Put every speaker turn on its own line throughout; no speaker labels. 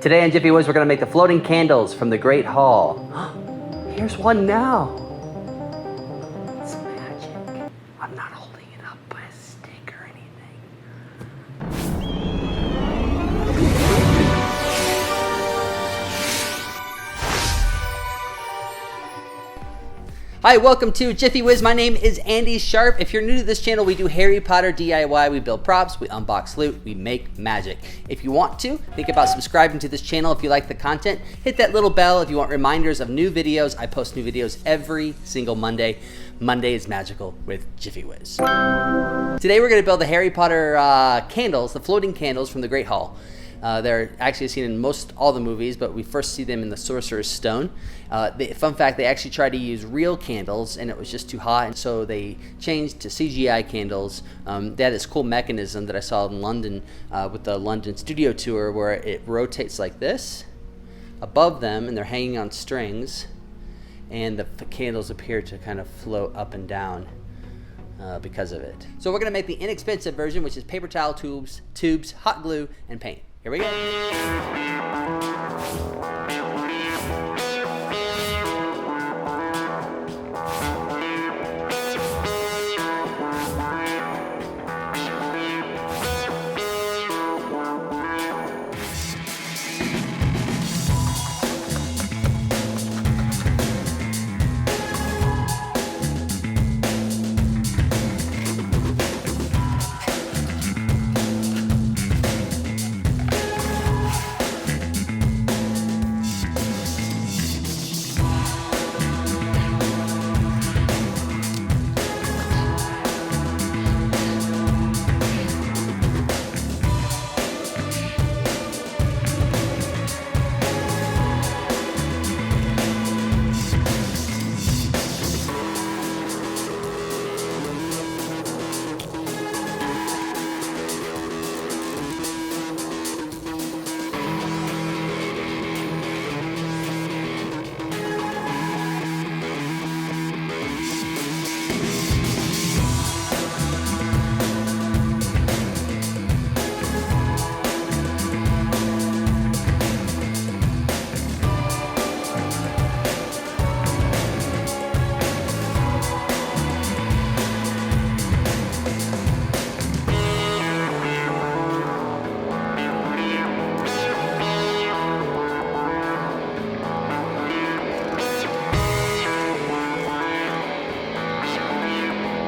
Today on JiffyWiz, we're gonna make the floating candles from the Great Hall. Here's one now. It's magic. I'm not holding it up by a stick or anything. Hi, welcome to JiffyWiz. My name is Andy Sharp. If you're new to this channel, we do Harry Potter DIY. We build props, we unbox loot, we make magic. If you want to, think about subscribing to this channel if you like the content. Hit that little bell if you want reminders of new videos. I post new videos every single Monday. Monday is magical with JiffyWiz. Today we're gonna build the Harry Potter candles, the floating candles from the Great Hall. They're actually seen in all the movies, but we first see them in the Sorcerer's Stone. Fun fact, they actually tried to use real candles and it was just too hot, and so they changed to CGI candles. They had this cool mechanism that I saw in London with the London studio tour where it rotates like this above them and they're hanging on strings, and the candles appear to kind of float up and down because of it. So we're gonna make the inexpensive version, which is paper towel tubes, hot glue, and paint. Here we go.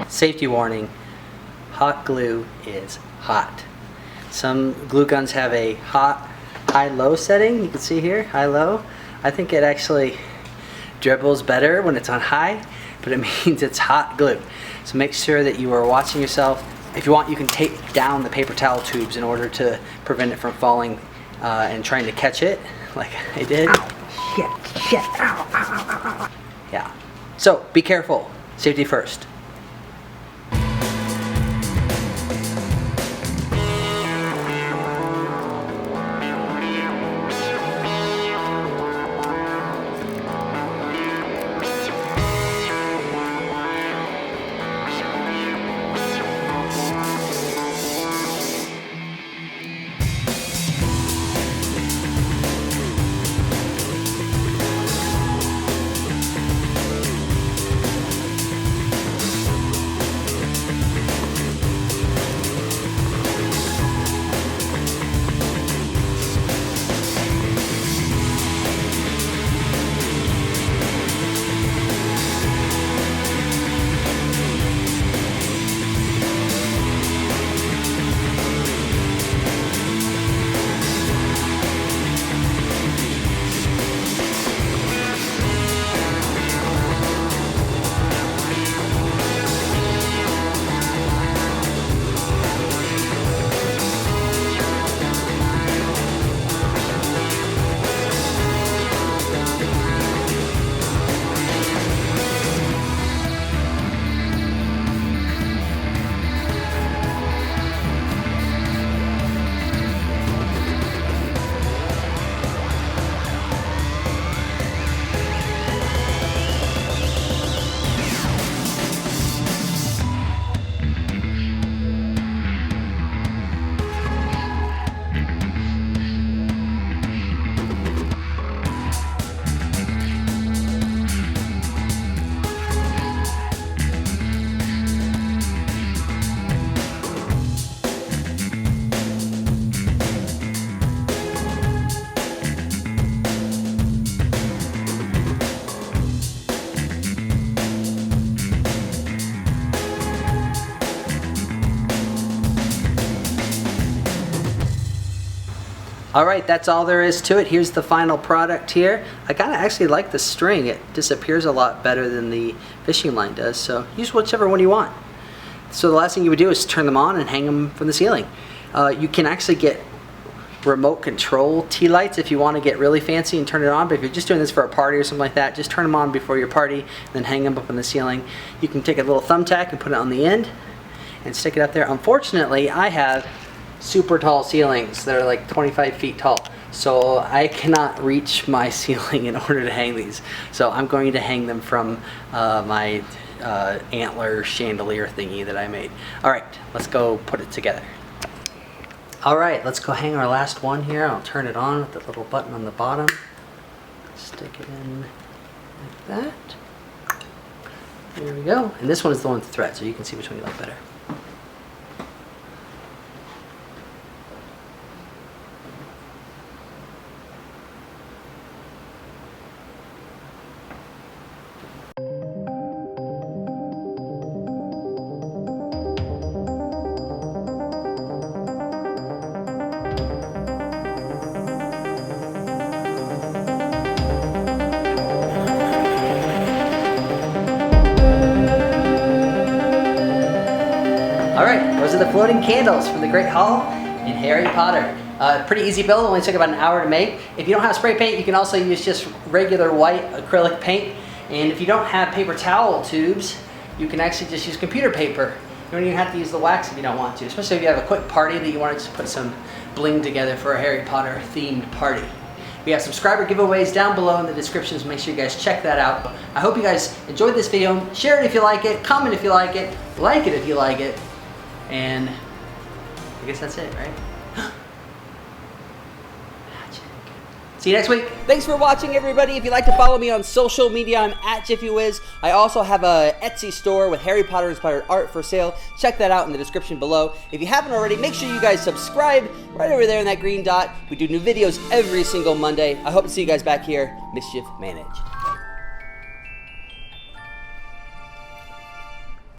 Safety warning, hot glue is hot. Some glue guns have a high-low setting. You can see here, high-low. I think it actually dribbles better when it's on high, but it means it's hot glue. So make sure that you are watching yourself. If you want, you can tape down the paper towel tubes in order to prevent it from falling and trying to catch it, like I did. Ow, shit, ow, ow, ow, ow. Yeah, so be careful, safety first. All right, that's all there is to it. Here's the final product here. I kind of actually like the string. It disappears a lot better than the fishing line does, so use whichever one you want. So the last thing you would do is turn them on and hang them from the ceiling. You can actually get remote control tea lights if you want to get really fancy and turn it on, but if you're just doing this for a party or something like that, just turn them on before your party and then hang them up on the ceiling. You can take a little thumbtack and put it on the end and stick it up there. Unfortunately, I have super tall ceilings that are like 25 feet tall, so I cannot reach my ceiling in order to hang these. So I'm going to hang them from my antler chandelier thingy that I made. All right, let's go put it together. All right, let's go hang our last one here. I'll turn it on with the little button on the bottom. Stick it in like that. There we go. And this one is the one with the thread, so you can see which one you like better. Alright, those are the floating candles from the Great Hall in Harry Potter. Pretty easy build, only took about an hour to make. If you don't have spray paint, you can also use just regular white acrylic paint. And if you don't have paper towel tubes, you can actually just use computer paper. You don't even have to use the wax if you don't want to, especially if you have a quick party that you want to just put some bling together for a Harry Potter themed party. We have subscriber giveaways down below in the description, so make sure you guys check that out. I hope you guys enjoyed this video. Share it if you like it, comment if you like it if you like it. And I guess that's it, right? Magic. See you next week. Thanks for watching, everybody. If you'd like to follow me on social media, I'm at JiffyWiz. I also have a Etsy store with Harry Potter inspired art for sale. Check that out in the description below. If you haven't already, make sure you guys subscribe right over there in that green dot. We do new videos every single Monday. I hope to see you guys back here. Mischief managed.